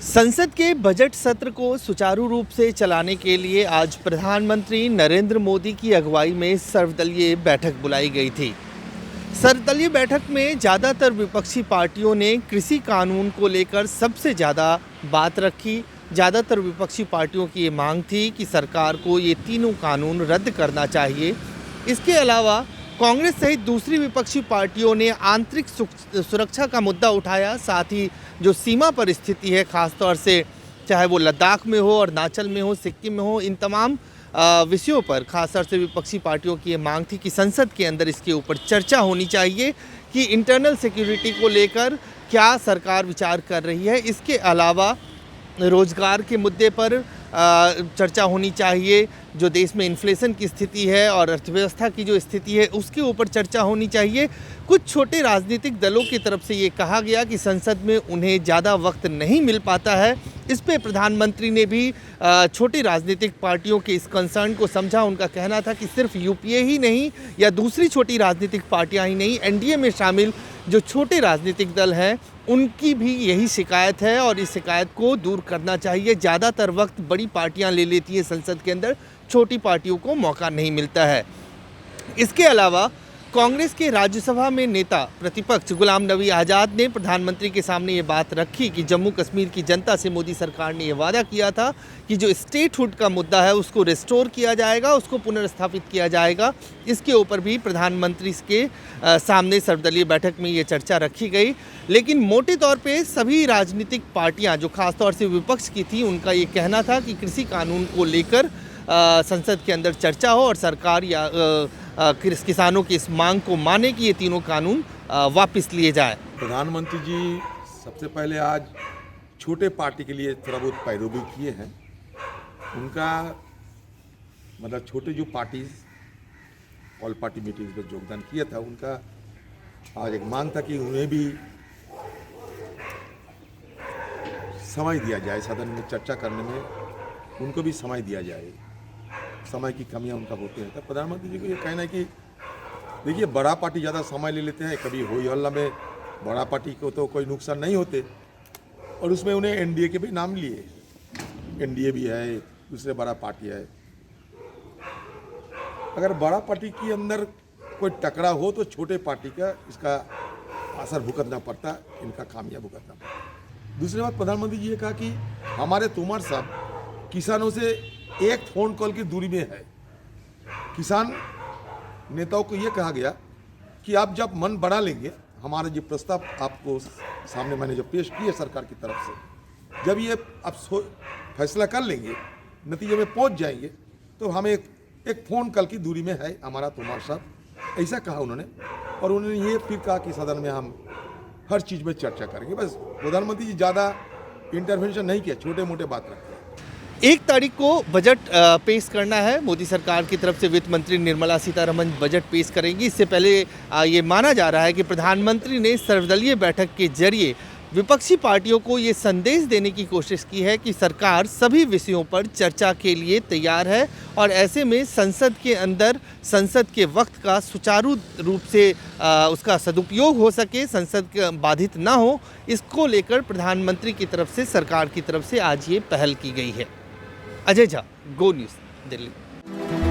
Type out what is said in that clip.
संसद के बजट सत्र को सुचारू रूप से चलाने के लिए आज प्रधानमंत्री नरेंद्र मोदी की अगुवाई में सर्वदलीय बैठक बुलाई गई थी। सर्वदलीय बैठक में ज़्यादातर विपक्षी पार्टियों ने कृषि कानून को लेकर सबसे ज़्यादा बात रखी। ज़्यादातर विपक्षी पार्टियों की ये मांग थी कि सरकार को ये तीनों कानून रद्द करना चाहिए। इसके अलावा कांग्रेस सहित दूसरी विपक्षी पार्टियों ने आंतरिक सुरक्षा का मुद्दा उठाया। साथ ही जो सीमा पर स्थिति है, ख़ासतौर से चाहे वो लद्दाख में हो, अरुणाचल में हो, सिक्किम में हो, इन तमाम विषयों पर खासतौर से विपक्षी पार्टियों की ये मांग थी कि संसद के अंदर इसके ऊपर चर्चा होनी चाहिए कि इंटरनल सिक्योरिटी को लेकर क्या सरकार विचार कर रही है। इसके अलावा रोज़गार के मुद्दे पर चर्चा होनी चाहिए। जो देश में इन्फ्लेशन की स्थिति है और अर्थव्यवस्था की जो स्थिति है उसके ऊपर चर्चा होनी चाहिए। कुछ छोटे राजनीतिक दलों की तरफ से ये कहा गया कि संसद में उन्हें ज़्यादा वक्त नहीं मिल पाता है। इस पे प्रधानमंत्री ने भी छोटी राजनीतिक पार्टियों के इस कंसर्न को समझा। उनका कहना था कि सिर्फ यूपीए ही नहीं या दूसरी छोटी राजनीतिक पार्टियां ही नहीं, एनडीए में शामिल जो छोटे राजनीतिक दल हैं उनकी भी यही शिकायत है और इस शिकायत को दूर करना चाहिए। ज़्यादातर वक्त बड़ी पार्टियां ले लेती हैं संसद के अंदर, छोटी पार्टियों को मौका नहीं मिलता है। इसके अलावा कांग्रेस के राज्यसभा में नेता प्रतिपक्ष गुलाम नबी आज़ाद ने प्रधानमंत्री के सामने ये बात रखी कि जम्मू कश्मीर की जनता से मोदी सरकार ने ये वादा किया था कि जो स्टेटहुड का मुद्दा है उसको रिस्टोर किया जाएगा, उसको पुनर्स्थापित किया जाएगा। इसके ऊपर भी प्रधानमंत्री के सामने सर्वदलीय बैठक में ये चर्चा रखी गई। लेकिन मोटे तौर पे सभी राजनीतिक पार्टियां जो खासतौर से विपक्ष की थी, उनका ये कहना था कि कृषि कानून को लेकर संसद के अंदर चर्चा हो और सरकार या किसानों की इस मांग को माने कि ये तीनों कानून वापस लिए जाए। प्रधानमंत्री जी सबसे पहले आज छोटे पार्टी के लिए थोड़ा बहुत पैरवी किए हैं। उनका मतलब छोटे जो पार्टीज ऑल पार्टी मीटिंग्स में योगदान किया था, उनका आज एक मांग था कि उन्हें भी समय दिया जाए, सदन में चर्चा करने में उनको भी समय दिया जाए। समय की कमियां उनका होती है। तो प्रधानमंत्री जी को ये कहना है कि देखिए, बड़ा पार्टी ज़्यादा समय ले लेते हैं। कभी होई हल्ला में बड़ा पार्टी को तो कोई नुकसान नहीं होते और उसमें उन्हें एनडीए के भी नाम लिए। एनडीए भी है, दूसरे बड़ा पार्टी है। अगर बड़ा पार्टी के अंदर कोई टकरा हो तो छोटे पार्टी का इसका असर भुगतना पड़ता, इनका खामियां भुगतना पड़ता। दूसरी बात, प्रधानमंत्री जी ने कहा कि हमारे तोमर साहब किसानों से एक फ़ोन कॉल की दूरी में है। किसान नेताओं को ये कहा गया कि आप जब मन बढ़ा लेंगे, हमारे जो प्रस्ताव आपको सामने मैंने जो पेश किए सरकार की तरफ से, जब ये आप फैसला कर लेंगे, नतीजे में पहुंच जाएंगे, तो हमें एक फ़ोन कॉल की दूरी में है हमारा तोमर साहब। ऐसा कहा उन्होंने। और उन्होंने ये फिर कहा कि सदन में हम हर चीज़ में चर्चा करेंगे। बस प्रधानमंत्री जी ज़्यादा इंटरवेंशन नहीं किया, छोटे मोटे बात रखते। 1 तारीख को बजट पेश करना है। मोदी सरकार की तरफ से वित्त मंत्री निर्मला सीतारमण बजट पेश करेंगी। इससे पहले ये माना जा रहा है कि प्रधानमंत्री ने सर्वदलीय बैठक के जरिए विपक्षी पार्टियों को ये संदेश देने की कोशिश की है कि सरकार सभी विषयों पर चर्चा के लिए तैयार है और ऐसे में संसद के अंदर संसद के वक्त का सुचारू रूप से उसका सदुपयोग हो सके, संसद बाधित ना हो, इसको लेकर प्रधानमंत्री की तरफ से, सरकार की तरफ से आज ये पहल की गई है। अजय झा, गो न्यूज़, दिल्ली।